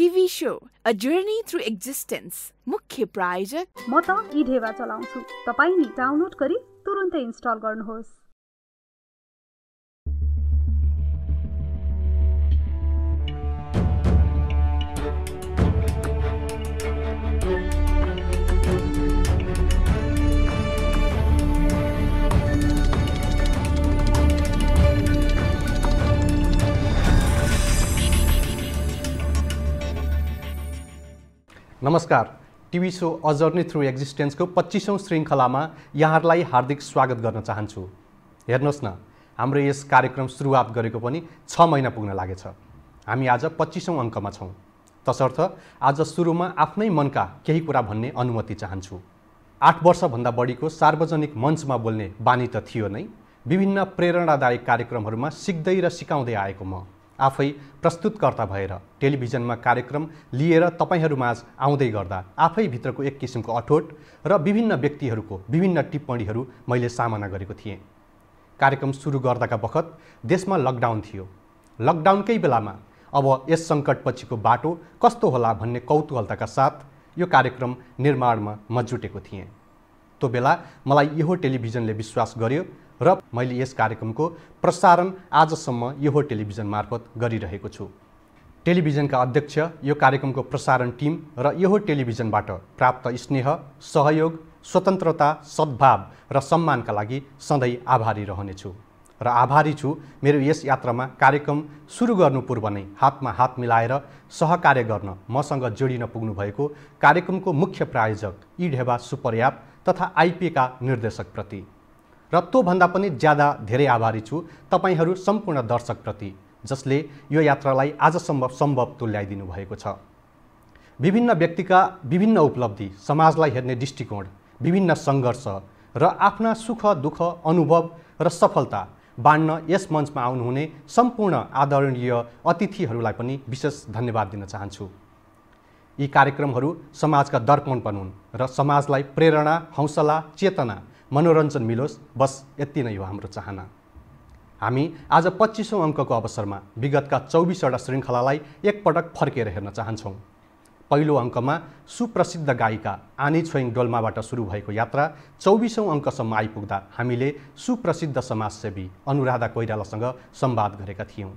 TV show a journey through existence मुख्य प्रायोजक म त इढेवा चलाउँछु तपाई नि डाउनलोड गरी तुरुन्तै इन्स्टल गर्नुहोस्। नमस्कार, TV show a journey through एक्जिस्टेन्सको 25औं श्रृङ्खलामा यहाँहरूलाई हार्दिक स्वागत गर्न चाहन्छु। हेर्नुहोस् न, हाम्रो यस कार्यक्रम सुरुवात गरेको पनि 6 महिना पुग्न लागेछ। हामी आज 25औं अङ्कमा छौँ। तसर्थ आज सुरुमा आफ्नै मनका केही कुरा भन्ने अनुमति चाहन्छु। 8 वर्षभन्दा बढीको सार्वजनिक मञ्चमा बोल्ने बानी त थियो नै। विभिन्न प्रेरणादायक कार्यक्रमहरूमा सिक्दै र सिकाउँदै आएको म आफै प्रस्तुतकर्ता भएर टेलिभिजनमा कार्यक्रम लिएर तपाईहरुमाझ आउँदै गर्दा आफै भित्रको एक किसिमको अठोट र विभिन्न व्यक्तिहरूको विभिन्न टिप्पणीहरू मैले सामना गरेको थिएँ। कार्यक्रम सुरु गर्दाका बखत देशमा लकडाउन थियो। लकडाउनकै बेलामा अब यस सङ्कटपछिको बाटो कस्तो होला भन्ने कौतूहलताका साथ यो कार्यक्रम निर्माणमा म जुटेको थिएँ। त्यो बेला मलाई यो टेलिभिजनले विश्वास गर्यो र मैले यस कार्यक्रमको प्रसारण आजसम्म यो टेलिभिजन मार्फत गरिरहेको छु। टेलिभिजनका अध्यक्ष, यो कार्यक्रमको प्रसारण टिम र यो टेलिभिजनबाट प्राप्त स्नेह, सहयोग, स्वतन्त्रता, सद्भाव र सम्मानका लागि सधैँ आभारी रहनेछु। र आभारी छु मेरो यस यात्रामा कार्यक्रम सुरु गर्नु पूर्व नै हातमा हात मिलाएर सहकार्य गर्न मसँग जोडिन पुग्नु भएको कार्यक्रमको मुख्य प्रायोजक इढेवा सुपर एप तथा आइपीका निर्देशकप्रति। र त्योभन्दा पनि ज्यादा धेरै आभारी छु तपाईहरू सम्पूर्ण दर्शकप्रति, जसले यो यात्रालाई आजसम्म सम्भव तुल्याइदिनु भएको छ। विभिन्न व्यक्तिका विभिन्न उपलब्धि, समाजलाई हेर्ने दृष्टिकोण, विभिन्न सङ्घर्ष र आफ्ना सुख दुःख, अनुभव र सफलता बाँड्न यस मञ्चमा आउनुहुने सम्पूर्ण आदरणीय अतिथिहरूलाई पनि विशेष धन्यवाद दिन चाहन्छु। यी कार्यक्रमहरू समाजका दर्पण बनुन् र समाजलाई प्रेरणा, हौसला, चेतना, मनोरञ्जन मिलोस्, बस यति नै हो हाम्रो चाहना। हामी आज 25औं अङ्कको अवसरमा विगतका 24वटा श्रृङ्खलालाई एकपटक फर्केर हेर्न चाहन्छौँ। पहिलो अङ्कमा सुप्रसिद्ध गायिका आनी छोइङ डोल्माबाट सुरु भएको यात्रा 24औं अङ्कसम्म आइपुग्दा हामीले सुप्रसिद्ध समाजसेवी अनुराधा कोइरालासँग संवाद गरेका थियौँ।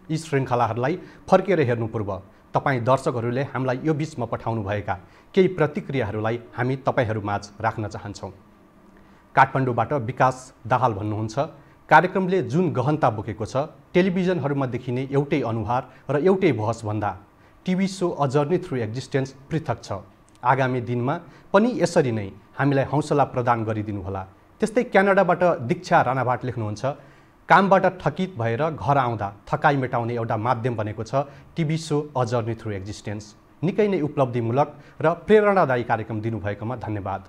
यी श्रृङ्खलाहरूलाई फर्केर हेर्नु पूर्व तपाईँ दर्शकहरूले हामीलाई यो बिचमा पठाउनु भएका केही प्रतिक्रियाहरूलाई हामी तपाईहरूमाझ राख्न चाहन्छौँ। काठमाडौँबाट विकास दाहाल भन्नुहुन्छ, कार्यक्रमले जुन गहनता बोकेको छ, टेलिभिजनहरूमा देखिने एउटै अनुहार र एउटै बहसभन्दा TV show a journey through existence पृथक छ। आगामी दिनमा पनि यसरी नै हामीलाई हौसला प्रदान गरिदिनुहोला। त्यस्तै क्यानाडाबाट दीक्षा राणाभाट लेख्नुहुन्छ, कामबाट थकित भएर घर आउँदा थकाइ मेटाउने एउटा माध्यम बनेको छ TV show a journey through existence. निकै नै उपलब्धिमूलक र प्रेरणादायी कार्यक्रम दिनुभएकोमा धन्यवाद।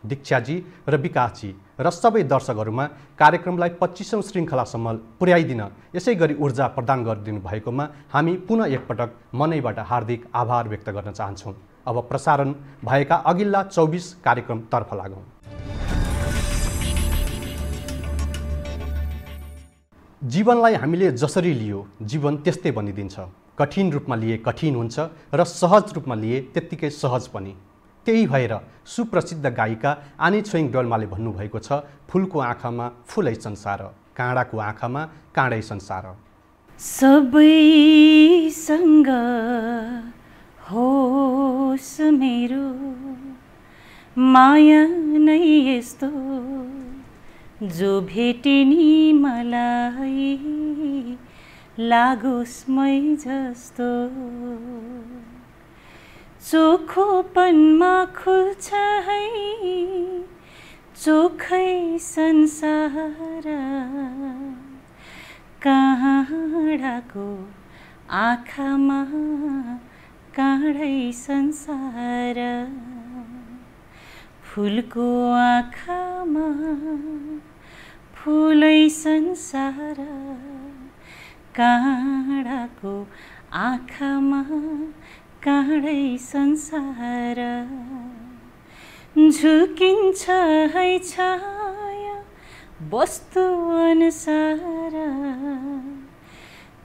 दीक्षाजी र विकासजी र सबै दर्शकहरूमा कार्यक्रमलाई 25औं श्रृङ्खलासम्म पुर्याइदिन यसै गरी ऊर्जा प्रदान गरिदिनु भएकोमा हामी पुनः एकपटक मनैबाट हार्दिक आभार व्यक्त गर्न चाहन्छौँ। अब प्रसारण भएका अघिल्ला 24 कार्यक्रमतर्फ लागौँ। जीवनलाई हामीले जसरी लियो जीवन त्यस्तै बनिदिन्छ। कठिन रूपमा लिए कठिन हुन्छ र सहज रूपमा लिए त्यत्तिकै सहज पनि। त्यही भएर सुप्रसिद्ध गायिका आनी छोइङ डोल्माले भन्नुभएको छ, फुलको आँखामा फुलै संसार, काँडाको आँखामा काँडै संसार। सबैसँग होस् मेरो माया नै यस्तो, जो भेटे नि मलाई लागोस् मै जस्तो। चोखोपनमा खुल्छ है चोखै संसार, काँडाको आँखामा काँडै संसार। फुलको आँखामा फुलै संसार, काँडाको आँखामा काँडै संसार। झुकिन्छ है छाया वस्तु अनुसार,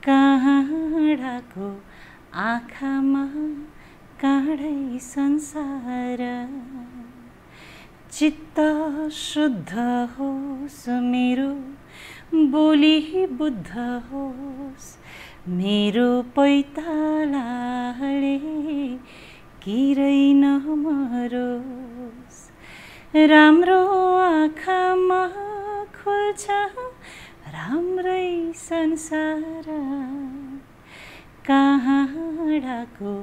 काँडाको आँखामा काँडै संसार चित्त शुद्ध होस् मेरो बोली बुद्ध होस् मेरो पैतालाले किरै नमरोस् राम्रो आँखामा खुल्छ राम्रै संसार काँडाको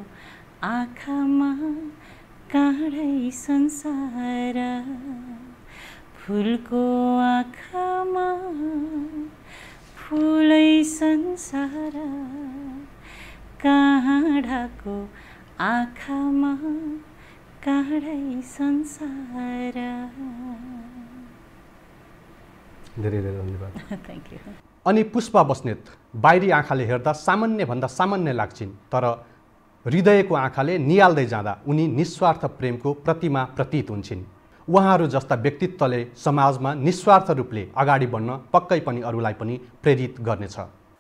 आँखामा काँडै संसार फुलको आँखामा फुलै संसार काँडाको आँखामा काँडै संसार। धेरै धेरै धन्यवाद। Thank you. अनि पुष्पा बस्नेत बाहिरी आँखाले हेर्दा सामान्यभन्दा सामान्य लाग्छिन्, तर हृदयको आँखाले नियाल्दै जाँदा उनी निस्वार्थ प्रेमको प्रतिमा प्रतीत हुन्छन्। उहाँहरू जस्ता व्यक्तित्वले समाजमा निस्वार्थ रूपले अगाडि बढ्न पक्कै पनि अरूलाई पनि प्रेरित गर्नेछ।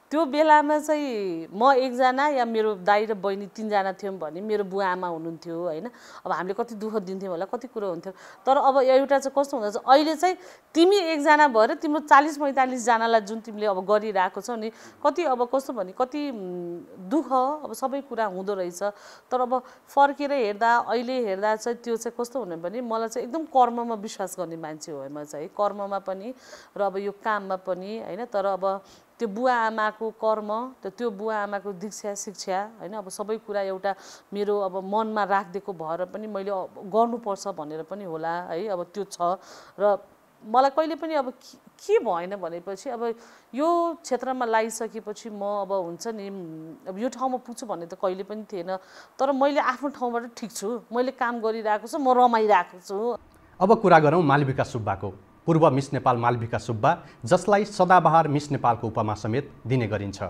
त्यो बेलामा चाहिँ म एकजना या मेरो दाइ र बहिनी 3 जना थियौँ भने मेरो बुवा आमा हुनुहुन्थ्यो होइन। अब हामीले कति दुःख दिन्थ्यौँ होला, कति कुरो हुन्थ्यो। तर अब एउटा चाहिँ कस्तो हुँदछ, अहिले चाहिँ तिमी एकजना भएर तिम्रो 40-45 जनालाई जुन तिमीले अब गरिरहेको छौ नि, कति अब कस्तो भने कति दुःख अब सबै कुरा हुँदो रहेछ। तर अब फर्केर हेर्दा अहिले हेर्दा चाहिँ त्यो चाहिँ कस्तो हुने भने मलाई चाहिँ एकदम कर्ममा विश्वास गर्ने मान्छे हो म चाहिँ, कर्ममा पनि र अब यो काममा पनि होइन। तर अब त्यो बुवा आमाको कर्म, त्यो बुवा आमाको दीक्षा शिक्षा होइन, अब सबै कुरा एउटा मेरो अब मनमा राखिदिएको भएर पनि मैले गर्नुपर्छ भनेर पनि होला है। अब त्यो छ र मलाई कहिले पनि अब के भएन भनेपछि अब यो क्षेत्रमा लागिसकेपछि म अब हुन्छ नि अब यो ठाउँमा पुग्छु भन्ने त कहिले पनि थिएन। तर मैले आफ्नो ठाउँबाट ठिक छु, मैले काम गरिरहेको छु, म रमाइरहेको छु। अब कुरा गरौँ मालविका सुब्बाको। पूर्व मिस नेपाल मालविका सुब्बा, जसलाई सदाबहार मिस नेपालको उपमा समेत दिने गरिन्छ।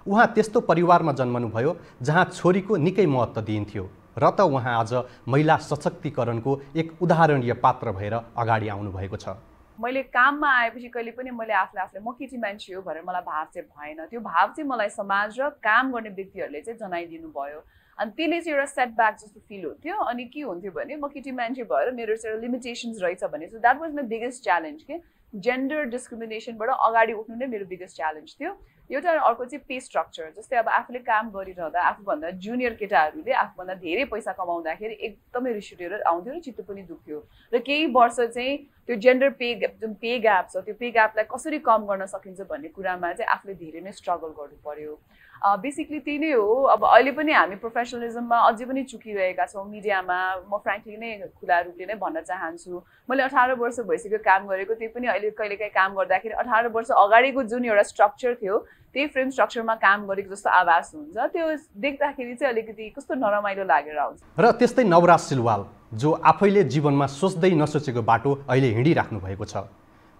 उहाँ त्यस्तो परिवारमा जन्मनुभयो जहाँ छोरीको निकै महत्त्व दिइन्थ्यो र त उहाँ आज महिला सशक्तिकरणको एक उदाहरणीय पात्र भएर अगाडि आउनुभएको छ। मैले काममा आएपछि कहिले पनि मैले आफूले म केटी मान्छे हो भनेर मलाई भाव चाहिँ भएन। त्यो भाव चाहिँ मलाई समाज र काम गर्ने व्यक्तिहरूले चाहिँ जनाइदिनु भयो। अनि त्यसले चाहिँ एउटा सेटब्याक जस्तो फिल हुन्थ्यो। अनि के हुन्थ्यो भने म केटी मान्छे भएर मेरो चाहिँ एउटा लिमिटेसन्स रहेछ भने, so that was my biggest challenge के जेन्डर डिस्क्रिमिनेसनबाट अगाडि उठ्नु नै मेरो बिगेस्ट च्यालेन्ज थियो। एउटा अर्को चाहिँ पे स्ट्रक्चर, जस्तै अब आफूले काम गरिरहँदा आफूभन्दा जुनियर केटाहरूले आफूभन्दा धेरै पैसा कमाउँदाखेरि एकदमै रिस उठेर आउँथ्यो र चित्त पनि दुख्थ्यो। र केही वर्ष चाहिँ त्यो जेन्डर पे जुन पे ग्याप छ त्यो पे ग्यापलाई कसरी कम गर्न सकिन्छ भन्ने कुरामा चाहिँ आफूले धेरै नै स्ट्रगल गर्नु पर्यो। बेसिकली त्यही नै हो। अब अहिले पनि हामी प्रोफेसनलिजममा अझै पनि चुकिरहेका छौँ। मिडियामा म फ्रेङ्कली नै खुला रूपले नै भन्न चाहन्छु, मैले 18 वर्ष भइसक्यो काम गरेको। त्यही पनि अहिले कहिलेकाहीँ काम गर्दाखेरि 18 वर्ष अगाडिको जुन एउटा स्ट्रक्चर थियो त्यही फ्रेम स्ट्रक्चरमा काम गरेको जस्तो आभास हुन्छ। त्यो देख्दाखेरि चाहिँ अलिकति कस्तो नरमाइलो लागेर आउँछ। र त्यस्तै नवराज सिलवाल, जो आफैले जीवनमा सोच्दै नसोचेको बाटो अहिले हिँडिराख्नु भएको छ।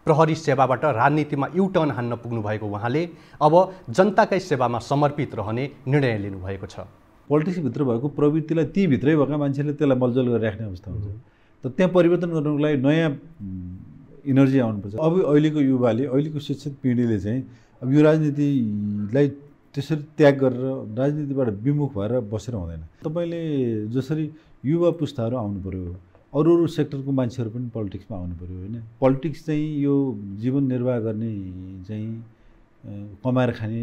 प्रहरी सेवाबाट राजनीतिमा युटर्न हान्न पुग्नु भएको उहाँले अब जनताकै सेवामा समर्पित रहने निर्णय लिनुभएको छ। पोलिटिक्सभित्र भएको प्रवृत्तिलाई ती भित्रै भएका मान्छेले त्यसलाई मलजल गरिराख्ने अवस्था हुन्छ। त त्यहाँ परिवर्तन गर्नको लागि नयाँ इनर्जी आउनुपर्छ। अब अहिलेको युवाले, अहिलेको शिक्षित पिँढीले चाहिँ अब यो राजनीतिलाई त्यसरी त्याग गरेर राजनीतिबाट विमुख भएर बसेर हुँदैन। तपाईँले जसरी युवा पुस्ताहरू आउनु पऱ्यो, अरू सेक्टरको मान्छेहरू पनि पोलिटिक्समा आउनु पऱ्यो होइन। पोलिटिक्स चाहिँ यो जीवन निर्वाह गर्ने चाहिँ कमाएर खाने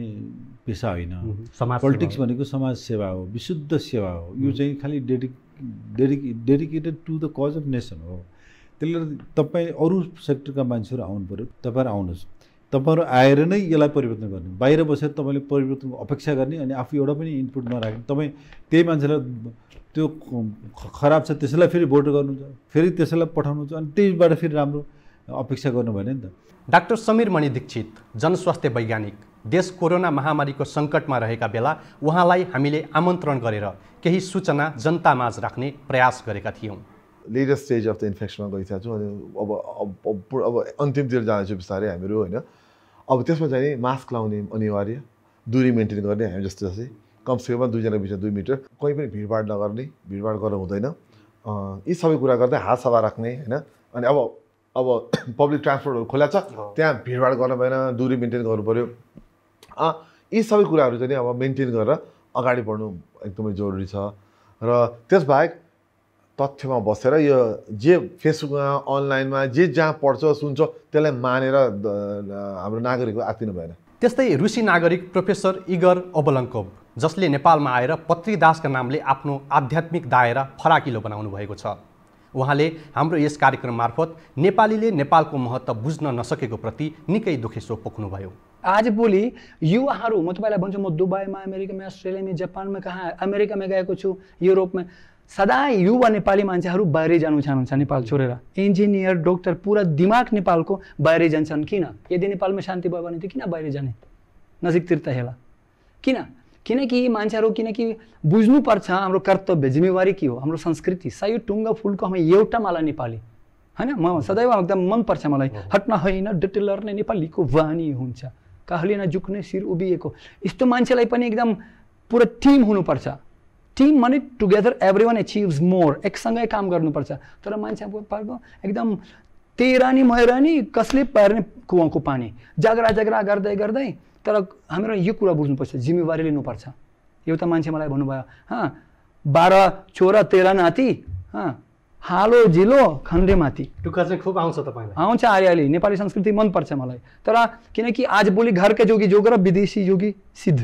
पेसा होइन। पोलिटिक्स भनेको समाज सेवा हो, विशुद्ध सेवा हो। यो चाहिँ खालि dedicated to the cause of nation हो। त्यसले गर्दा तपाईँ अरू सेक्टरका मान्छेहरू आउनु पऱ्यो। तपाईँहरू आउनुहोस्, तपाईँहरू आएर नै यसलाई परिवर्तन गर्ने। बाहिर बसेर तपाईँले परिवर्तनको अपेक्षा गर्ने अनि आफू एउटा पनि इनपुट नराख्ने, तपाईँ त्यही मान्छेलाई त्यो खराब छ त्यसैलाई फेरि भोट गर्नुहुन्छ, फेरि त्यसैलाई पठाउनुहुन्छ, अनि त्यहीबाट फेरि राम्रो अपेक्षा गर्नु भएन नि त। डाक्टर समीर मणि दीक्षित, जनस्वास्थ्य वैज्ञानिक, देश कोरोना महामारीको सङ्कटमा रहेका बेला उहाँलाई हामीले आमन्त्रण गरेर केही सूचना जनतामाझ राख्ने प्रयास गरेका थियौँ। लेटेस्ट स्टेज अफ द इन्फेक्सनमा गइसकेको छौँ अनि अब अन्तिमतिर जाँदैछु बिस्तारै हामीहरू होइन। अब त्यसमा चाहिँ मास्क लाउने अनिवार्य, दूरी मेन्टेन गर्ने, हामी जस्तो जस्तै कमसेकम 2 जना बिचमा 2 मिटर, कहीँ पनि भिडभाड नगर्ने, भिडभाड गर्न हुँदैन। यी सबै कुरा गर्दै हात सफा राख्ने होइन। अनि अब पब्लिक ट्रान्सपोर्टहरू खुला छ, त्यहाँ भिडभाड गर्न भएन, दूरी मेन्टेन गर्नु पऱ्यो। यी सबै कुराहरू चाहिँ अब मेन्टेन गरेर अगाडि बढ्नु एकदमै जरुरी छ। र त्यसबाहेक तथ्यमा बसेर यो जे फेसबुकमा अनलाइनमा जे जहाँ पढ्छ सुन्छ त्यसलाई मानेर हाम्रो नागरिकको आत्तिनु भएन। त्यस्तै रुसी नागरिक प्रोफेसर इगर ओबलङ्कोभ जसले नेपालमा आएर पत्रीदासका नामले आफ्नो आध्यात्मिक दायरा फराकिलो बनाउनु भएको छ। उहाँले हाम्रो यस कार्यक्रम मार्फत नेपालीले नेपालको महत्त्व बुझ्न नसकेको प्रति निकै दुखेसो पोख्नुभयो। आजभोलि युवाहरू म तपाईँलाई भन्छु, म दुबईमा, अमेरिकामा, अस्ट्रेलियामा, जापानमा, कहाँ अमेरिकामा गएको छु, युरोपमा, सदा युवा नेपाली मान्छेहरू बाहिरै जानु चाहनुहुन्छ नेपाल छोडेर। इन्जिनियर, डक्टर, पुरा दिमाग नेपालको बाहिरै जान्छन्। किन? यदि नेपालमा शान्ति भयो भने त किन बाहिर जाने? नजिकतिर त हेला किन? किनकि मान्छेहरू किनकि बुझ्नुपर्छ हाम्रो कर्तव्य जिम्मेवारी के हो, हाम्रो संस्कृति। सय टुङ्गा फुलको हामी एउटा माला नेपाली होइन। म सदैव एकदम मनपर्छ मलाई, हट्न होइन डटेलर नै नेपालीको वानी हुन्छ, काहली नझुक्ने शिर उभिएको। यस्तो मान्छेलाई पनि एकदम पुरा टिम हुनुपर्छ। टिम माने टुगेदर एभ्री वान एचिभ्स मोर, एकसँगै काम गर्नुपर्छ। तर मान्छे एकदम तेरानी मैरानी कसले पार्ने कुवाको पानी, झगडा गर्दै गर्दै। तर हाम्रो यो कुरा बुझ्नुपर्छ, जिम्मेवारी लिनुपर्छ। एउटा मान्छे मलाई भन्नुभयो, 12 छोरा 13 नाति, हालो जिलो खन्डे माथि। टुक्का चाहिँ खुब आउँछ तपाईँलाई? आउँछ अलिअलि। नेपाली संस्कृति मनपर्छ मलाई। तर किनकि आजभोलि घरका जोगी जोग र विदेशी जोगी सिद्ध।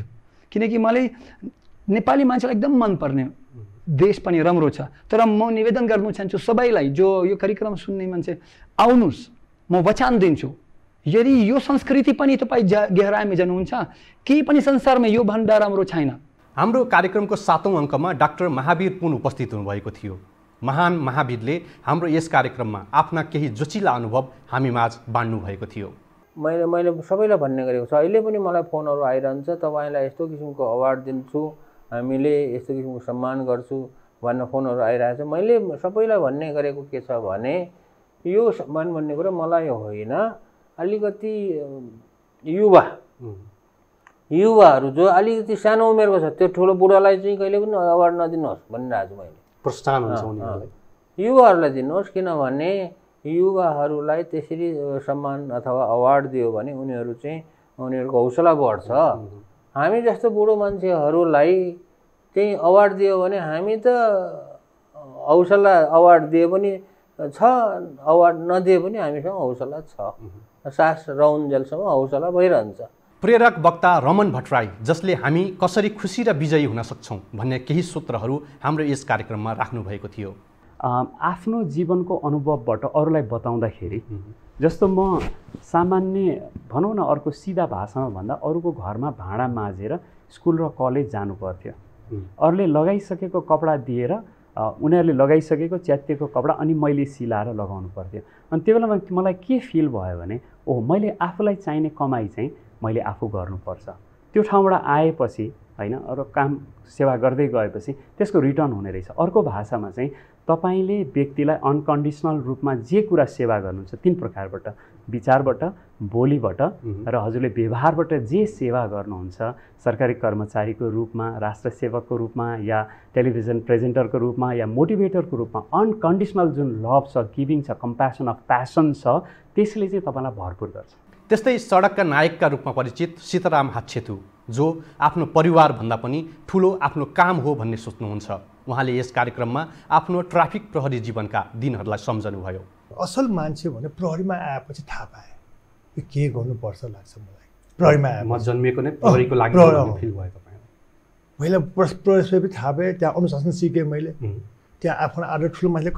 किनकि मलाई नेपाली मान्छेलाई एकदम मनपर्ने, देश पनि राम्रो छ। तर म निवेदन गर्नु चाहन्छु सबैलाई, जो यो कार्यक्रम सुन्ने मान्छे, आउनुहोस्, म वचन दिन्छु, यदि यो संस्कृति पनि तपाईँ गहराइमा जानुहुन्छ, केही पनि संसारमा यो भन्दा राम्रो छैन। हाम्रो कार्यक्रमको 7औं अङ्कमा डाक्टर महावीर पुन उपस्थित हुनुभएको थियो। महान महावीरले हाम्रो यस कार्यक्रममा आफ्ना केही जोचिला अनुभव हामीमाझ बाँड्नु भएको थियो। मैले सबैलाई भन्ने गरेको छ, अहिले पनि मलाई फोनहरू आइरहन्छ, तपाईँलाई यस्तो किसिमको अवार्ड दिन्छु, हामीले यस्तो किसिमको सम्मान गर्छु भन्ने फोनहरू आइरहेको छ। मैले सबैलाई भन्ने गरेको के छ भने यो सम्मान भन्ने कुरा मलाई होइन, अलिकति युवाहरू जो अलिकति सानो उमेरको छ त्यो ठुलो बुढालाई चाहिँ कहिले पनि अवार्ड नदिनुहोस् भनिरहेको छु मैले। प्रोत्साहन हुन्छ उनीहरूलाई, युवाहरूलाई दिनुहोस्। किनभने युवाहरूलाई त्यसरी सम्मान अथवा अवार्ड दियो भने उनीहरूको हौसला बढ्छ। हामी जस्तो बुढो मान्छेहरूलाई चाहिँ अवार्ड दियो भने हामी त हौसला अवार्ड दिए पनि छ, अवार्ड नदिए पनि हामीसँग हौसला छ, सास रहउन्जेलसम्म हौसला भइरहन्छ। प्रेरक वक्ता रमन भट्टराई जसले हामी कसरी खुसी र विजयी हुन सक्छौँ भन्ने केही सूत्रहरू हाम्रो यस कार्यक्रममा राख्नु भएको थियो। आफ्नो जीवनको अनुभवबाट अरूलाई बताउँदाखेरि, जस्तो म सामान्य भनौँ न अर्को सिधा भाषामा भन्दा अरूको घरमा भाँडा माझेर स्कुल र कलेज जानु पर्थ्यो। अरूले लगाइसकेको कपडा दिएर उनीहरूले लगाइसकेको च्यातिएको कपडा अनि मैले सिलाएर लगाउनु पर्थ्यो। अनि त्यो बेलामा मलाई के फिल भयो भने ओह, मैले आफूलाई चाहिने कमाइ चाहिँ मैले आफू गर्नुपर्छ। त्यो ठाउँबाट आएपछि होइन, अरू काम सेवा गर्दै गएपछि त्यसको रिटर्न हुने रहेछ। अर्को भाषामा चाहिँ तपाईँले व्यक्तिलाई अनकन्डिसनल रूपमा जे कुरा सेवा गर्नुहुन्छ, 3 प्रकारबाट, विचारबाट, बोलीबाट र हजुरले व्यवहारबाट जे सेवा गर्नुहुन्छ, सरकारी कर्मचारीको रूपमा, राष्ट्र सेवकको रूपमा, या टेलिभिजन प्रेजेन्टरको रूपमा, या मोटिभेटरको रूपमा, अनकन्डिसनल जुन लभ छ, गिभिङ छ, कम्प्यासन अफ प्यासन छ, त्यसले चाहिँ तपाईँलाई भरपुर गर्छ। त्यस्तै सडकका नायकका रूपमा परिचित सीताराम हाच्छेतु जो आफ्नो परिवारभन्दा पनि ठुलो आफ्नो काम हो भन्ने सोच्नुहुन्छ। उहाँले यस कार्यक्रममा आफ्नो ट्राफिक प्रहरी जीवनका दिनहरूलाई सम्झनुभयो। असल मान्छे भने प्रहरीमा आएपछि थाहा पाए यो के गर्नुपर्छ लाग्छ मलाई। प्रहरीमा आए म जन्मिएको नै प्रहरीको लागि फिल भयो तपाईँ? मैले प्रहरी पनि थाहा पाएँ, त्यहाँ अनुशासन सिकेँ मैले, त्यहाँ आफ्नो आदर ठुलो मान्छेले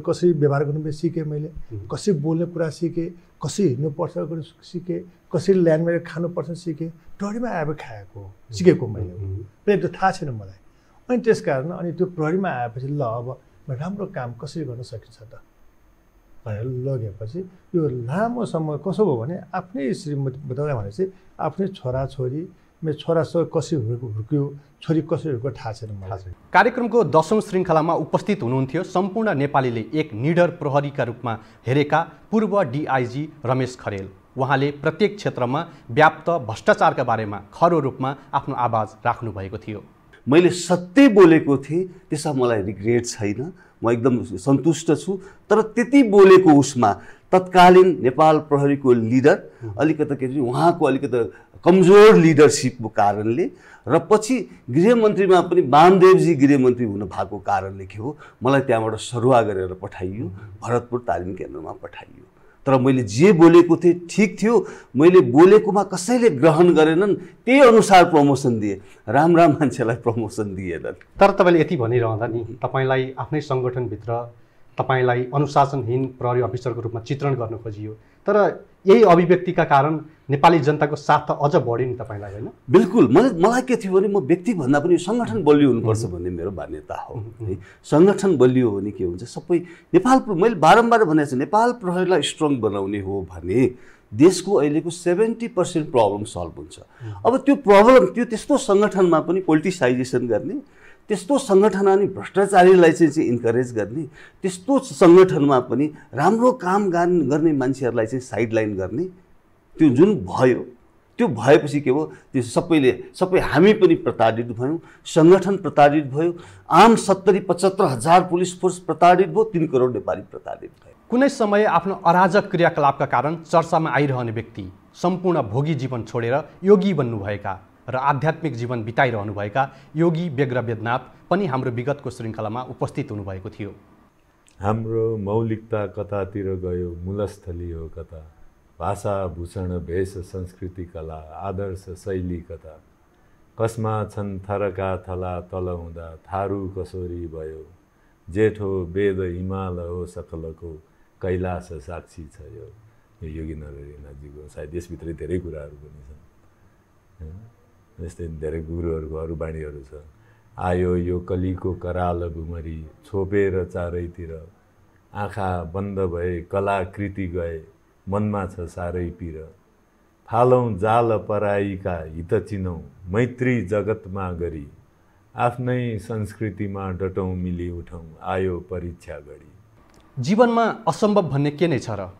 कसरी व्यवहार गर्नुपर्छ सिकेँ मैले, कसरी बोल्ने कुरा सिकेँ, कसरी हिँड्नुपर्छ सिकेँ, कसरी ल्यान्डमा खानुपर्छ सिकेँ। प्रहरीमा आएर सिकेको मैले, पहिला त्यो थाहा छैन मलाई। अनि त्यस कारण अनि त्यो प्रहरीमा आएपछि ल अब राम्रो काम कसरी गर्न सकिन्छ त भनेर लगेपछि यो लामो समय कसो भयो भने आफ्नै श्रीमती बताउँदा भनेपछि आफ्नै छोराछोरी, मेरो छोरासँग कसरी हुर्क्यो, छोरी कसरी हुर्क्यो थाहा छैन मलाई। कार्यक्रमको 10औं श्रृङ्खलामा उपस्थित हुनुहुन्थ्यो सम्पूर्ण नेपालीले एक निडर प्रहरीका रूपमा हेरेका पूर्व डिआइजी रमेश खरेल। उहाँले प्रत्येक क्षेत्रमा व्याप्त भ्रष्टाचारका बारेमा खरो रूपमा आफ्नो आवाज राख्नु भएको थियो। मैले सत्य बोलेको थिएँ, त्यसमा मलाई रिग्रेट छैन, म एकदम सन्तुष्ट छु। तर त्यति बोलेको उसमा तत्कालीन नेपाल प्रहरीको लिडर अलिकति के उहाँको अलिकति कमजोर लिडरसिपको कारणले र पछि गृहमन्त्रीमा पनि वामदेवजी गृहमन्त्री हुन भएको कारणले के हो मलाई त्यहाँबाट सरुवा गरेर पठाइयो, भरतपुर तालिम केन्द्रमा पठाइयो। तर मैले जे बोलेको थिएँ ठिक थियो, मैले बोलेकोमा कसैले ग्रहण गरेनन्, त्यही अनुसार प्रमोसन दिए, राम्रा मान्छेलाई प्रमोसन दिएनन्। तर तपाईँले यति भनिरहँदा नि तपाईँलाई आफ्नै सङ्गठनभित्र तपाईँलाई अनुशासनहीन प्रहरी अफिसरको रूपमा चित्रण गर्न खोजियो, तर यही अभिव्यक्तिका कारण नेपाली जनताको साथ त अझ बढ्यो नि तपाईँलाई, होइन? बिल्कुल। मलाई के थियो भने म व्यक्तिभन्दा पनि सङ्गठन बलियो हुनुपर्छ भन्ने मेरो मान्यता हो है। सङ्गठन बलियो भने के हुन्छ, सबै नेपाल, मैले बारम्बार भनेको छु, नेपाल प्रहरीलाई स्ट्रङ बनाउने हो भने देशको अहिलेको 70% प्रब्लम सल्भ हुन्छ। अब त्यो प्रब्लम त्यो त्यस्तो सङ्गठनमा पनि पोलिटिसाइजेसन गर्ने, त्यस्तो सङ्गठनमा नि भ्रष्टाचारीलाई चाहिँ इन्करेज गर्ने, त्यस्तो सङ्गठनमा पनि राम्रो काम गर्ने मान्छेहरूलाई चाहिँ साइडलाइन गर्ने, त्यो जुन भयो, त्यो भएपछि के हो, त्यो सबै हामी पनि प्रताडित भयौँ, सङ्गठन प्रताडित भयो, आम 70-75 हजार पुलिस फोर्स प्रताडित भयो, 3 करोड नेपाली प्रताडित भयो। कुनै समय आफ्नो अराजक क्रियाकलापका कारण चर्चामा आइरहने व्यक्ति, सम्पूर्ण भोगी जीवन छोडेर योगी बन्नुभएका र आध्यात्मिक जीवन बिताइरहनुभएका योगी बेग्र वेदनाथ पनि हाम्रो विगतको श्रृङ्खलामा उपस्थित हुनुभएको थियो। हाम्रो मौलिकता कतातिर गयो, मूलस्थली हो कता, भाषा भूषण भेष संस्कृति कला आदर्श शैली कता, कसमा छन् थरका थला तल हुँदा थारू कसोरी भयो, जेठो वेद हिमाल हो सकलको कैलाश साक्षी छ। यो योगी नरहरिनाथजीको सायद यसभित्रै धेरै कुराहरू पनि छन्, जस्तै धेरै गुरुहरूको अरू बाणीहरू छ। आयो यो कलीको कराल भुमरी, छोपेर चारैतिर, आँखा बन्द भए कलाकृति गए, मनमा छ साह्रै पीर, फालौँ जाल पराईका हित चिनौँ, मैत्री जगतमा गरी, आफ्नै संस्कृतिमा डटौँ मिली उठौँ, आयो परीक्षा गरी। जीवनमा असम्भव भन्ने के नै छ र?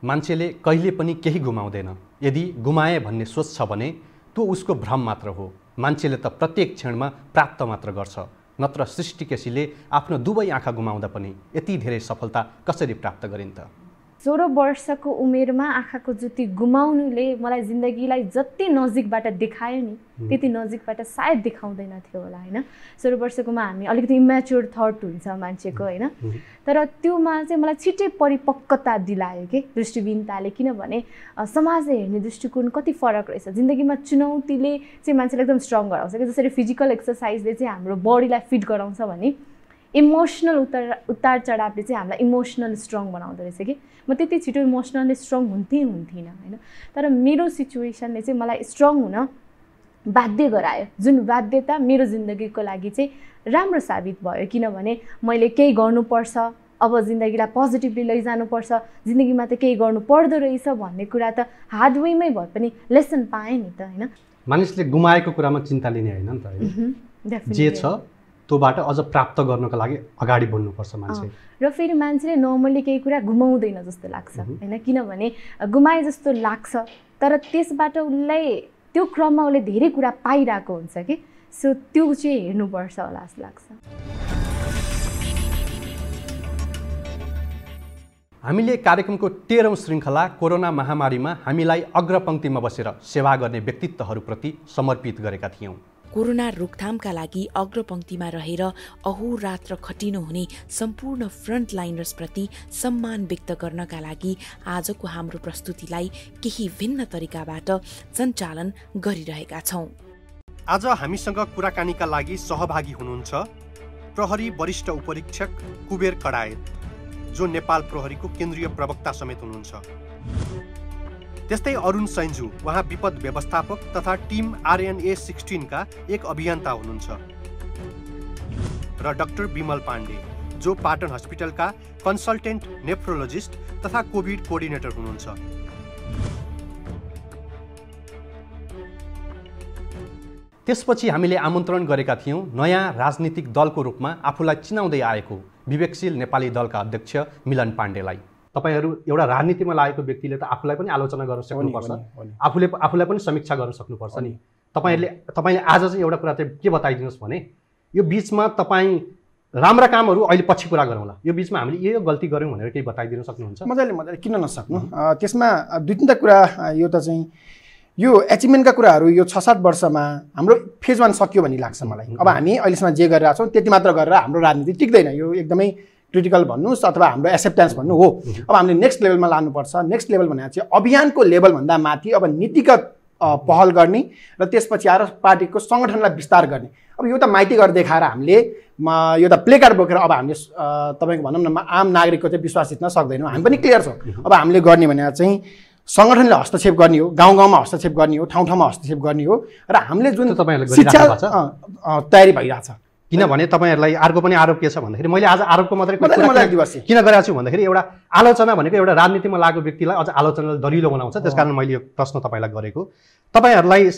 मान्छेले कहिले पनि केही गुमाउँदैन। यदि गुमाए भन्ने सोच छ भने त्यो उसको भ्रम मात्र हो। मान्छेले त प्रत्येक क्षणमा प्राप्त मात्र गर्छ, नत्र सृष्टिकेशीले आफ्नो दुवै आँखा गुमाउँदा पनि यति धेरै सफलता कसरी प्राप्त गरिन् त? 16 वर्षको उमेरमा आँखाको ज्योति गुमाउनुले मलाई जिन्दगीलाई जति नजिकबाट देखायो नि त्यति नजिकबाट सायद देखाउँदैन थियो होला, होइन? 16 वर्षकोमा हामी अलिकति इम्याच्योर थट हुन्छ मान्छेको, होइन? तर त्योमा चाहिँ मलाई छिट्टै परिपक्वता दिलायो के दृष्टिबिनताले, किनभने समाजले हेर्ने दृष्टिकोण कति फरक रहेछ। जिन्दगीमा चुनौतीले चाहिँ मान्छेलाई एकदम स्ट्रङ गराउँछ कि, जसरी फिजिकल एक्सर्साइजले चाहिँ हाम्रो बडीलाई फिट गराउँछ भने इमोसनल उतार चढावले चाहिँ हामीलाई इमोसनल स्ट्रङ बनाउँदो रहेछ कि। म त्यति छिटो इमोसनली स्ट्रङ हुन्थिनँ, होइन? तर मेरो सिचुएसनले चाहिँ मलाई स्ट्रङ हुन बाध्य गरायो, जुन बाध्यता मेरो जिन्दगीको लागि चाहिँ राम्रो साबित भयो, किनभने मैले केही गर्नुपर्छ, अब जिन्दगीलाई पोजिटिभली लैजानुपर्छ, जिन्दगीमा त केही गर्नु पर्दो रहेछ भन्ने कुरा त हार्ड वेमै भए पनि लेसन पाएँ नि त, होइन? मानिसले गुमाएको कुरामा चिन्ता लिने होइन नि त, होइन? जे छ त्योबाट अझ प्राप्त गर्नको लागि अगाडि बढ्नुपर्छ मान्छे। र फेरि मान्छेले नर्मली केही कुरा गुमाउँदैन जस्तो लाग्छ, होइन? किनभने गुमाए जस्तो लाग्छ, तर त्यसबाट उसलाई त्यो क्रममा उसले धेरै कुरा पाइरहेको हुन्छ कि। सो त्यो चाहिँ हेर्नुपर्छ होला जस्तो लाग्छ। हामीले कार्यक्रमको 13औं श्रृङ्खला कोरोना महामारीमा हामीलाई अग्रपङ्क्तिमा बसेर सेवा गर्ने व्यक्तित्वहरूप्रति समर्पित गरेका थियौँ। कोरोना रोकथामका लागि अग्रपङ्क्तिमा रहेर अहोरात्र खटिनु हुने सम्पूर्ण फ्रन्ट लाइनर्सप्रति सम्मान व्यक्त गर्नका लागि आजको हाम्रो प्रस्तुतिलाई केही भिन्न तरिकाबाट सञ्चालन गरिरहेका छौँ। आज हामीसँग कुराकानीका लागि सहभागी हुनुहुन्छ प्रहरी वरिष्ठ उपरीक्षक कुबेर कडायत, जो नेपाल प्रहरीको केन्द्रीय प्रवक्ता समेत हुनुहुन्छ। त्यस्तै अरुण सैन्जु, उहाँ विपद व्यवस्थापक तथा टिम RNA 16 का एक अभियन्ता हुनुहुन्छ। र डाक्टर विमल पाण्डे, जो पाटन हस्पिटलका कन्सल्टेन्ट नेफ्रोलोजिस्ट तथा कोभिड कोअर्डिनेटर हुनुहुन्छ। त्यसपछि हामीले आमन्त्रण गरेका थियौँ नयाँ राजनीतिक दलको रूपमा आफूलाई चिनाउँदै आएको विवेकशील नेपाली दलका अध्यक्ष मिलन पाण्डेलाई। तपाईहरू एउटा राजनीतिमा लागेको व्यक्तिले त आफूलाई पनि आलोचना गर्न सक्नुपर्छ, आफूलाई पनि समीक्षा गर्न सक्नुपर्छ नि। तपाईँले आज चाहिँ एउटा कुरा चाहिँ के बताइदिनुहोस् भने, यो बिचमा तपाईँ राम्रा कामहरू अहिले पछि कुरा गरौँला, यो बिचमा हामीले यो गल्ती गऱ्यौँ भनेर केही बताइदिन सक्नुहुन्छ? मजाले किन नसक्नु। त्यसमा 2-3 कुरा यो त चाहिँ यो एचिभमेन्टका कुराहरू यो 6-7 वर्षमा हाम्रो फेज 1 सक्यो भन्ने लाग्छ मलाई। अब हामी अहिलेसम्म जे गरिरहेको छौँ त्यति मात्र गरेर हाम्रो राजनीति टिक्दैन, यो एकदमै क्रिटिकल भन्नुहोस् अथवा हाम्रो एक्सेप्टेन्स भन्नु हो। अब हामीले नेक्स्ट लेभलमा लानुपर्छ। नेक्स्ट लेभल भनेको चाहिँ अभियानको लेभलभन्दा माथि अब नीतिगत पहल गर्ने र त्यसपछि आएर पार्टीको सङ्गठनलाई विस्तार गर्ने। अब यो त माइती गरेर देखाएर हामीले यो त प्ले कार्ड बोकेर अब हामीले तपाईँको भनौँ न आम नागरिकको चाहिँ विश्वास जित्न सक्दैनौँ। हामी पनि क्लियर छौँ। अब हामीले गर्ने भने चाहिँ सङ्गठनले हस्तक्षेप गर्ने हो, गाउँ गाउँमा हस्तक्षेप गर्ने हो, ठाउँ ठाउँमा हस्तक्षेप गर्ने हो र हामीले जुन शिक्षा तयारी भइरहेछ। किनभने तपाईँहरूलाई अर्को पनि आरोप के छ भन्दाखेरि मैले आज आरोपको मात्रै किन गरेको छु भन्दाखेरि एउटा आलोचना भनेको एउटा राजनीतिमा लागेको व्यक्तिलाई अझ आलोचनाले दरिलो बनाउँछ। त्यसकारण मैले यो प्रश्न तपाईँलाई गरेको। तपाईँहरूलाई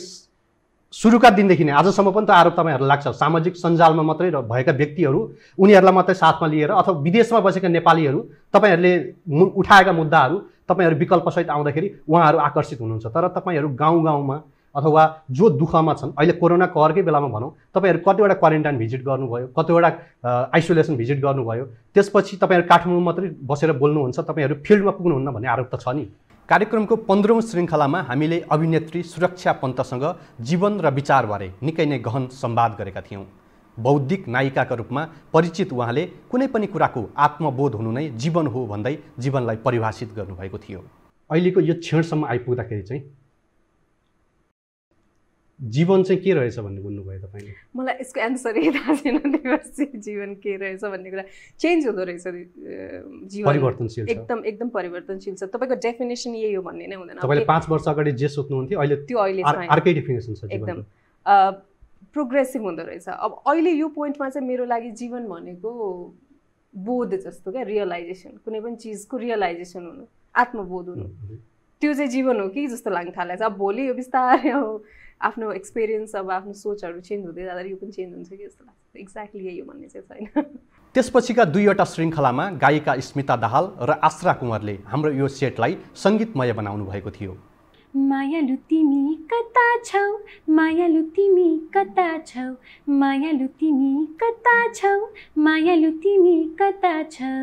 सुरुका दिनदेखि नै आजसम्म पनि त आरोप तपाईँहरूलाई लाग्छ सामाजिक सञ्जालमा मात्रै भएका व्यक्तिहरू उनीहरूलाई मात्रै साथमा लिएर अथवा विदेशमा बसेका नेपालीहरू तपाईँहरूले उठाएका मुद्दाहरू तपाईँहरू विकल्पसहित आउँदाखेरि उहाँहरू आकर्षित हुनुहुन्छ। तर तपाईँहरू गाउँ गाउँमा अथवा जो दुःखमा छन् अहिले कोरोना कहरकै बेलामा भनौँ तपाईँहरू कतिवटा क्वारेन्टाइन भिजिट गर्नुभयो, कतिवटा आइसोलेसन भिजिट गर्नुभयो, त्यसपछि तपाईँहरू काठमाडौँ मात्रै बसेर बोल्नुहुन्छ, तपाईँहरू फिल्डमा पुग्नुहुन्न भन्ने आरोप त छ नि। कार्यक्रमको 15औं श्रृङ्खलामा हामीले अभिनेत्री सुरक्षा पन्तसँग जीवन र विचारबारे निकै नै गहन संवाद गरेका थियौँ। बौद्धिक नायिकाका रूपमा परिचित उहाँले कुनै पनि कुराको आत्मबोध हुनु नै जीवन हो भन्दै जीवनलाई परिभाषित गर्नुभएको थियो। अहिलेको यो क्षणसम्म आइपुग्दाखेरि चाहिँ जीवन चाहिँ के रहेछ भन्ने बुझ्नुभयो तपाईँले? मलाई यसको एन्सरै थाहा छैन दिवसी जीवन के रहेछ भन्ने कुरा चेन्ज हुँदो रहेछ जीवन परिवर्तनशील छ एकदम परिवर्तनशील छ तपाईँको डेफिनेसन यही हो भन्ने नै हुँदैन तपाईँले 5 वर्ष अगाडि जे सोच्नुहुन्थ्यो अहिले त्यो अहिले अर्कै डेफिनेसन छ एकदम प्रोग्रेसिभ हुँदो रहेछ अब अहिले यो पोइन्टमा चाहिँ मेरो लागि जीवन भनेको बोध जस्तो क्या रियलाइजेसन कुनै पनि चिजको रियलाइजेसन हुनु आत्मबोध हुनु त्यो चाहिँ जीवन हो कि जस्तो लाग्न थालेछ अब भोलि यो बिस्तारै आफ्नो एक्सपिरियन्स अब आफ्नो सोचहरू चेन्ज हुँदै जाँदा यो पनि चेन्ज हुन्छ कि जस्तो लाग्छ एक्ज्याक्टली यही हो भन्ने चाहिँ छैन त्यसपछिका दुईवटा श्रृङ्खलामा गायिका स्मिता दाहाल र आश्रा कुँवरले हाम्रो यो सेटलाई सङ्गीतमय बनाउनु भएको थियो मायालु तिमी कता छौ मायालु तिमी कता छौ मायालु तिमी कता छौ मायालु तिमी कता छौ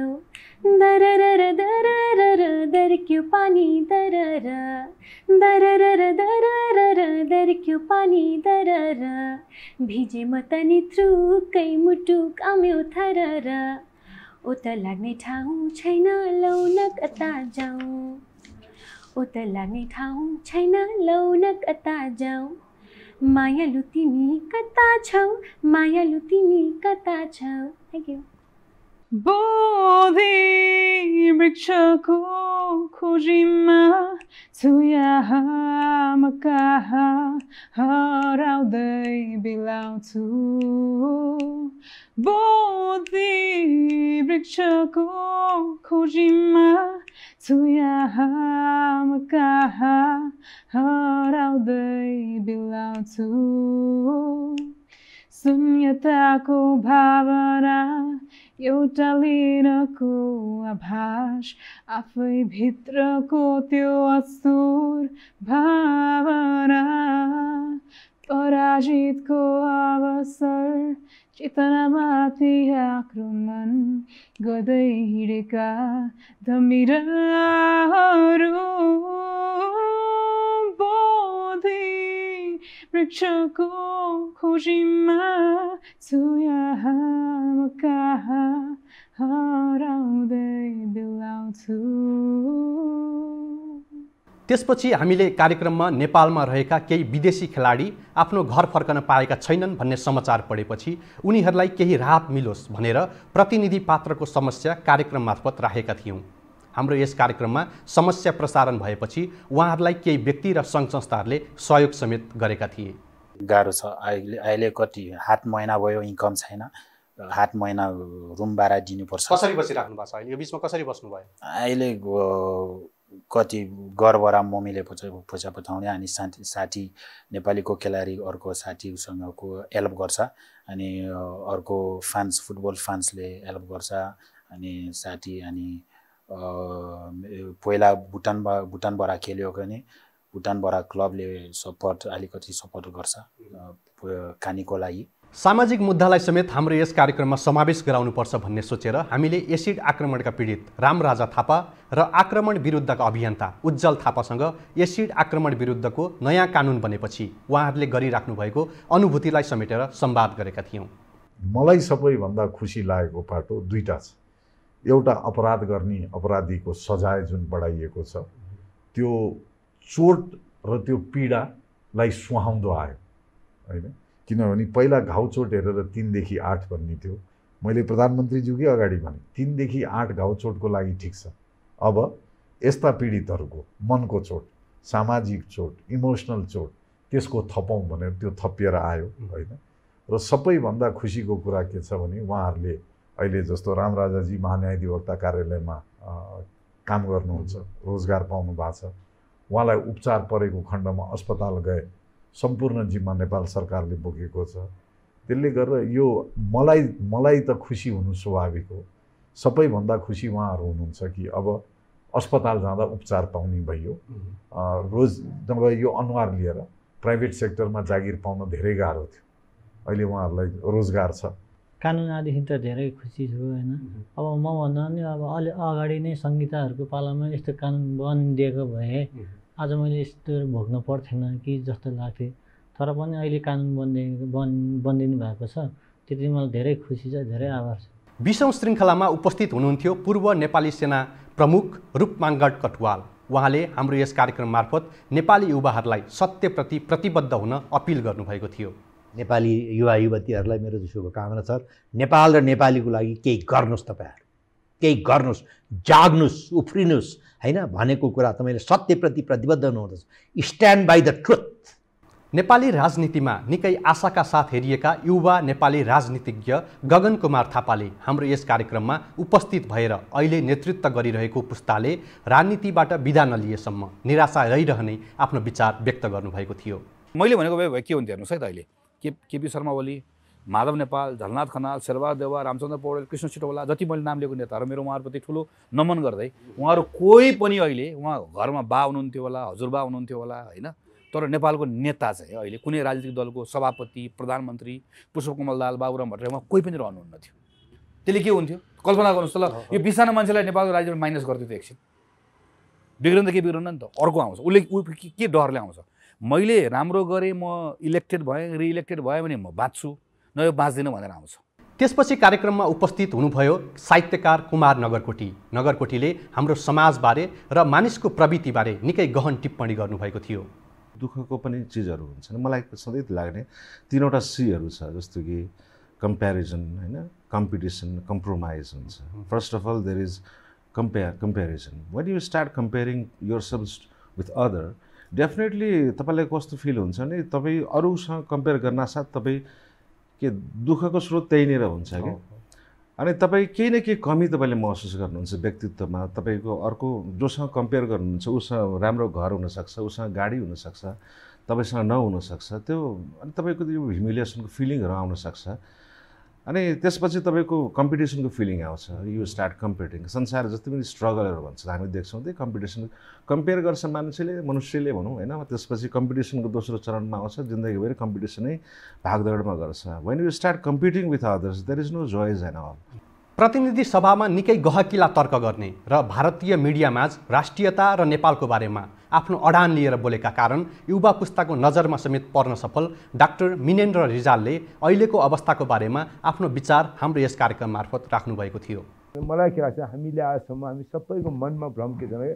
दररर दररर दरक्यो पानी दरर दररर दररर दरक्यो पानी दरर भिजे म तनी थ्रुकै मुटु काम्यो थरर उत लाग्ने ठाउँ छैन लौ न कता जाउँ उत लाग्ने ठाउँ छैन लौ न कता जाउँ मायालु तिमी कता छौ मायालु तिमी कता छौ थ्याङ्क यू बोधि वृक्षको खोजीमा छु यहाँ म कहाँ हराउँदै बिलाउँछु बोधि वृक्षको खोजीमा छु यहाँ म कहाँ हराउँदै बिलाउँछु शून्यताको भावना एउटा लिनको आभास आफै भित्रको त्यो असुर भावना पराजितको अवसर चेतनामाथि आक्रमण गर्दै हिँडेका धमिराहरू बोधि वृक्षको खोजीमा छु यहाँ म कहाँ हराउँदै बिलाउँछु त्यसपछि हामीले कार्यक्रममा नेपालमा रहेका केही विदेशी खेलाडी आफ्नो घर फर्कन पाएका छैनन् भन्ने समाचार पढेपछि उनीहरूलाई केही राहत मिलोस् भनेर प्रतिनिधि पात्रको समस्या कार्यक्रम मार्फत राखेका थियौँ हाम्रो यस कार्यक्रममा समस्या प्रसारण भएपछि उहाँहरूलाई केही व्यक्ति र सङ्घ संस्थाहरूले सहयोग समेत गरेका थिए गाह्रो छ अहिले कति 8 महिना भयो इन्कम छैन 8 महिना रुम भाडा दिनुपर्छ कसरी बसिराख्नु भएको छ अहिले यो बिचमा कसरी बस्नुभयो अहिले कति घरबाट मम्मीले पैसा पठाउने अनि साथी नेपालीको खेलाडी अर्को साथीसँगको हेल्प गर्छ अनि अर्को फ्रान्स फुटबल फ्रान्सले हेल्प गर्छ अनि साथी अनि पहिला भुटानबाट खेल्यो भने भुटानबाट क्लबले सपोर्ट अलिकति सपोर्ट गर्छ खानेको लागि सामाजिक मुद्दालाई समेत हाम्रो यस कार्यक्रममा समावेश गराउनुपर्छ भन्ने सोचेर हामीले एसिड आक्रमणका पीडित रामराजा थापा र आक्रमण विरुद्धका अभियन्ता उज्जवल थापासँग एसिड आक्रमण विरुद्धको नयाँ कानुन बनेपछि उहाँहरूले गरिराख्नु भएको अनुभूतिलाई समेटेर संवाद गरेका थियौँ। मलाई सबैभन्दा खुसी लागेको पाटो दुईटा छ। एउटा अपराध गर्ने अपराधीको सजाय जुन बढाइएको छ त्यो चोट र त्यो पीडालाई सुहाउँदो आयो हैन। किनभने पहिला घाउ चोट हेरेर 3 देखि 8 भन्ने थियो। मैले प्रधानमन्त्रीज्यूकै अगाडि भने 3 देखि 8 घाउ चोटको लागि ठिक छ। अब यस्ता पीडितहरूको मनको चोट, सामाजिक चोट, इमोसनल चोट त्यसको थपौँ भनेर त्यो थपिएर आयो हैन। र सबैभन्दा खुसीको कुरा के छ भने उहाँहरूले अहिले जस्तो रामराजाजी महान्यायाधिवक्ता कार्यालयमा काम गर्नुहुन्छ, रोजगार पाउनु भएको छ। उहाँलाई उपचार परेको खण्डमा अस्पताल गए सम्पूर्ण जिम्मा नेपाल सरकारले बोकेको छ। त्यसले गर्दा यो मलाई त खुसी हुनु स्वाभाविक हो। सबैभन्दा खुसी उहाँहरू हुनुहुन्छ कि अब अस्पताल जाँदा उपचार पाउने भइयो। रोज नभए यो अनुहार लिएर प्राइभेट सेक्टरमा जागिर पाउन धेरै गाह्रो थियो, अहिले उहाँहरूलाई रोजगार छ। कानुन आएदेखि त धेरै खुसी छु होइन। अब म भन्दा पनि अब अलि अगाडि नै संहिताहरूको पालनमा यस्तो कानुन बनिदिएको भए आज मैले यस्तो भोग्नु पर्थेन कि जस्तो लाग्थ्यो। तर पनि अहिले कानुन बनिदिनु भएको छ, त्यति मलाई धेरै खुसी छ, धेरै आभार छ। 20औं श्रृङ्खलामा उपस्थित हुनुहुन्थ्यो पूर्व नेपाली सेना प्रमुख रूपमाङ्गड कटुवाल। उहाँले हाम्रो यस कार्यक्रम मार्फत नेपाली युवाहरूलाई सत्यप्रति प्रतिबद्ध हुन अपिल गर्नुभएको थियो। नेपाली युवा युवतीहरूलाई मेरो शुभकामना छ। नेपाल र नेपालीको लागि केही गर्नुहोस्, तपाईँहरू केही गर्नुहोस्, जाग्नुहोस्, उफ्रिनुहोस् हैन। भनेको कुरा तपाईँले सत्यप्रति प्रतिबद्ध हुनुहुँदछ। Stand by the truth. Nepali राजनीतिमा निकै आशाका साथ हेरिएका युवा नेपाली राजनीतिज्ञ गगन कुमार थापाले हाम्रो यस कार्यक्रममा उपस्थित भएर अहिले नेतृत्व गरिरहेको पुस्ताले राजनीतिबाट बिदा नलिएसम्म निराशा रहिरहने आफ्नो विचार व्यक्त गर्नुभएको थियो। मैले भनेको भए के हुन्थ्यो हेर्नुहोस् है त, अहिले केपी शर्मा ओली, माधव नेपाल, झलनाथ खनाल, शेरबहादुर देउवा, रामचन्द्र पौडेल, कृष्ण सिटौला जति मैले नाम लिएको नेताहरू मेरो उहाँहरूप्रति ठुलो नमन गर्दै उहाँहरू कोही पनि अहिले उहाँ घरमा बा हुनुहुन्थ्यो होला, हजुरबा हुनुहुन्थ्यो होला होइन। तर नेपालको नेता चाहिँ अहिले कुनै राजनीतिक दलको सभापति, प्रधानमन्त्री, पुष्पकमल दाहाल, बाबुराम भट्टराई उहाँ कोही पनि रहनुहुन्न थियो। त्यसले के हुन्थ्यो कल्पना गर्नुहोस् त ल, यो 20 जना मान्छेलाई नेपालको राजनीतिमा माइनस गर्थ्यो त एकछिन। बिग्रन त के बिग्रन नि त, अर्को आउँछ, उसले के डरले आउँछ। मैले राम्रो गरेँ, म इलेक्टेड भएँ, रिइलेक्टेड भयो भने म बाँच्छु, न यो बाँच्दिनँ भनेर आउँछ। त्यसपछि कार्यक्रममा उपस्थित हुनुभयो साहित्यकार कुमार नगरकोटी। नगरकोटीले हाम्रो समाजबारे र मानिसको प्रवृत्तिबारे निकै गहन टिप्पणी गर्नुभएको थियो। दुःखको पनि चिजहरू हुन्छन्, मलाई सधैँ लाग्ने 3वटा सीहरू छ, जस्तो कि कम्प्यारिजन होइन, कम्पिटिसन, कम्प्रोमाइज हुन्छ। First of all there is comparison. When you start comparing yourself with other, definitely तपाईँलाई कस्तो फिल हुन्छ भने तपाईँ अरूसँग कम्पेयर गर्नासाथ तपाईँ के दुःखको स्रोत त्यहीँनिर हुन्छ कि। अनि तपाईँ केही न केही कमी तपाईँले महसुस गर्नुहुन्छ व्यक्तित्वमा। तपाईँको अर्को जोसँग कम्पेयर गर्नुहुन्छ उसँग राम्रो घर हुनसक्छ, उसँग गाडी हुनसक्छ, तपाईँसँग नहुनसक्छ। त्यो अनि तपाईँको त्यो ह्युमिलिएसनको फिलिङहरू आउनसक्छ। अनि त्यसपछि तपाईँको कम्पिटिसनको फिलिङ आउँछ। You start competing. संसार जति पनि स्ट्रगलहरू भन्छ हामी देख्छौँ, त्यही कम्पिटिसन कम्पेयर गर्छ मनुष्यले भनौँ होइन। त्यसपछि कम्पिटिसनको दोस्रो चरणमा आउँछ, जिन्दगीभरि कम्पिटिसनै भागदौडमा गर्छ। When you start competing with others there is no joys and all. प्रतिनिधि सभामा निकै गहकिला तर्क गर्ने र भारतीय मिडियामाझ राष्ट्रियता र नेपालको बारेमा आफ्नो अडान लिएर बोलेका कारण युवा पुस्ताको नजरमा समेत पर्न सफल डाक्टर मिनेन्द्र रिजालले अहिलेको अवस्थाको बारेमा आफ्नो विचार हाम्रो यस कार्यक्रम मार्फत राख्नुभएको थियो। मलाई के लाग्छ, हामीले आजसम्म हामी सबैको मनमा भ्रम के छ भने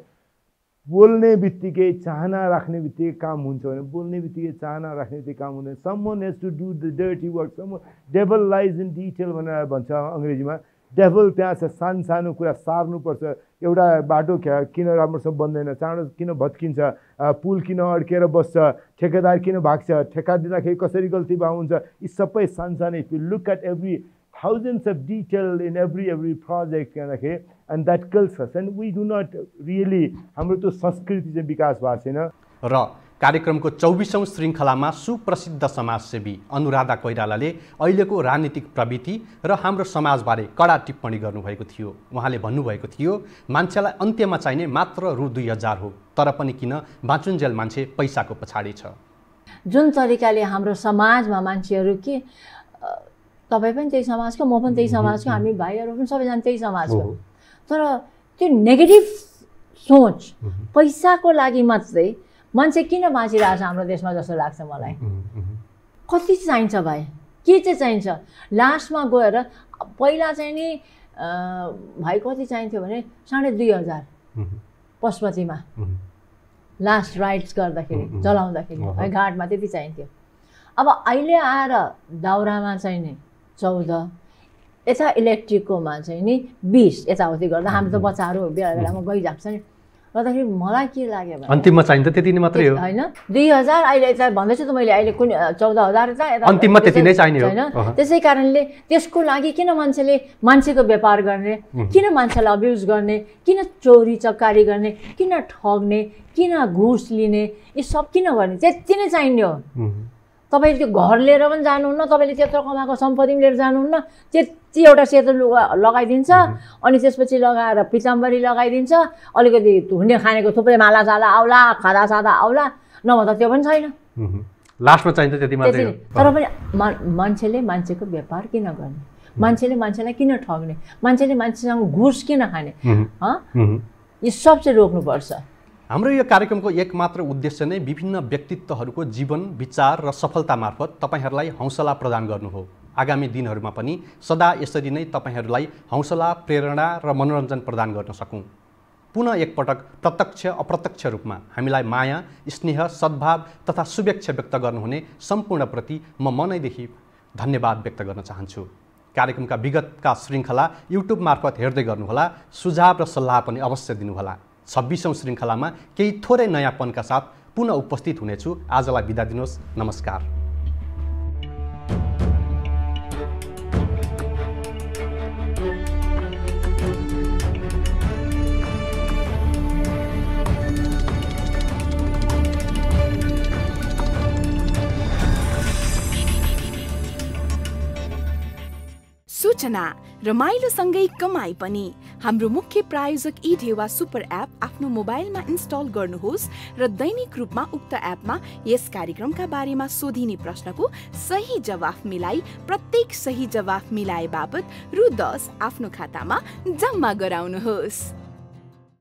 बोल्ने बित्तिकै चाहना राख्ने बित्तिकै काम हुन्छ भने बोल्ने बित्तिकै चाहना राख्ने बित्तिकै काम हुँदैन। Someone has to do the dirty work, someone devil lies in detail भनेर भन्छ अङ्ग्रेजीमा। डेभल त्यहाँ छ, सानो सानो कुरा सार्नुपर्छ। एउटा बाटो किन राम्रोसँग बन्दैन, चाँडो किन भत्किन्छ, पुल किन अड्केर बस्छ, ठेकेदार किन भाग्छ, ठेक्का दिँदाखेरि कसरी गल्ती भएको हुन्छ, यी सबै सानसानो। If you look at every thousands of detail in every project and that kills us and we do not really हाम्रो त्यो संस्कृति चाहिँ विकास भएको छैन। र कार्यक्रमको 24औं श्रृङ्खलामा सुप्रसिद्ध समाजसेवी अनुराधा कोइरालाले अहिलेको राजनीतिक प्रवृत्ति र हाम्रो समाजबारे कडा टिप्पणी गर्नुभएको थियो। उहाँले भन्नुभएको थियो, मान्छेलाई अन्त्यमा चाहिने मात्र रु 2000 हो, तर पनि किन बाँचुन्जेल मान्छे पैसाको पछाडि छ। जुन तरिकाले हाम्रो समाजमा मान्छेहरू के तपाईँ पनि त्यही समाजको, म पनि त्यही समाजको, हामी भाइहरू पनि सबैजना त्यही समाजको। तर त्यो नेगेटिभ सोच पैसाको लागि मात्रै मान्छे किन बाँचिरहेको छ हाम्रो देशमा जस्तो लाग्छ मलाई। कति चाहिन्छ भाइ, के चाहिँ चाहिन्छ? लास्टमा गएर पहिला चाहिँ नि भाइ कति चाहिन्थ्यो भने 2500 पशुपतिमा लास्ट राइड्स गर्दाखेरि चलाउँदाखेरि है घाटमा त्यति चाहिन्थ्यो। अब अहिले आएर दाउरामा चाहिँ नि 14, यता इलेक्ट्रिककोमा चाहिँ नि 20 यताउति गर्दा हाम्रो त बच्चाहरू बेला बेलामा गइजान्छ नि। गर्दाखेरि मलाई के लाग्यो भने अन्तिममा चाहिन्छ त्यति नै मात्रै हो होइन। 2000 अहिले यता भन्दैछु त मैले, अहिले कुन 14,000 अन्तिममा त्यति नै चाहिने हो। त्यसै कारणले त्यसको लागि किन मान्छेले मान्छेको व्यापार गर्ने, किन मान्छेलाई अब्युज गर्ने, किन चोरी चकारी गर्ने, किन ठग्ने, किन घुस लिने, यी सब किन गर्ने? त्यति नै चाहिने हो। तपाईँले त्यो घर लिएर पनि जानुहुन्न, तपाईँले त्यत्रो कमाएको सम्पत्ति पनि लिएर जानुहुन्न, त्यति एउटा सेतो लुगा लगाइदिन्छ अनि त्यसपछि लगाएर पिताम्बरी लगाइदिन्छ, अलिकति हुने खानेको थुप्रै मालासाला आउला, खादासादा आउला, नभए त त्यो पनि छैन। लास्टमा चाहिन्छ त्यति मात्रै हो। तर पनि मान्छेले मान्छेको व्यापार किन गर्ने, मान्छेले मान्छेलाई किन ठग्ने, मान्छेले मान्छेसँग घुस किन खाने, यो सब चाहिँ रोक्नुपर्छ। हाम्रो यो कार्यक्रमको एकमात्र उद्देश्य नै विभिन्न व्यक्तित्वहरूको जीवन, विचार र सफलता मार्फत तपाईहरूलाई हौसला प्रदान गर्नु हो। आगामी दिनहरूमा पनि सदा यसरी नै तपाईहरूलाई हौसला, प्रेरणा र मनोरञ्जन प्रदान गर्न सकौँ। पुनः एकपटक प्रत्यक्ष अप्रत्यक्ष रूपमा हामीलाई माया, स्नेह, सद्भाव तथा शुभेच्छा व्यक्त गर्नुहुने सम्पूर्णप्रति म मनैदेखि धन्यवाद व्यक्त गर्न चाहन्छु। कार्यक्रमका विगतका श्रृङ्खला युट्युब मार्फत हेर्दै गर्नुहोला। सुझाव र सल्लाह पनि अवश्य दिनुहोला। 26औं श्रृङ्खलामा केही थोरै नयाँपनका साथ पुनः उपस्थित हुनेछु। आजलाई बिदा दिनुहोस्। नमस्कार। सूचना रमाइलोसँगै कमाई पनि। हाम्रो मुख्य प्रायोजक ढेवा सुपर एप आफ्नो मोबाइलमा इन्स्टल गर्नुहोस् र दैनिक रूपमा उक्त एपमा यस कार्यक्रमका बारेमा सोधिने प्रश्नको सही जवाफ मिलाई प्रत्येक सही जवाफ मिलाए बापत रु 10 आफ्नो खातामा जम्मा गराउनुहोस्।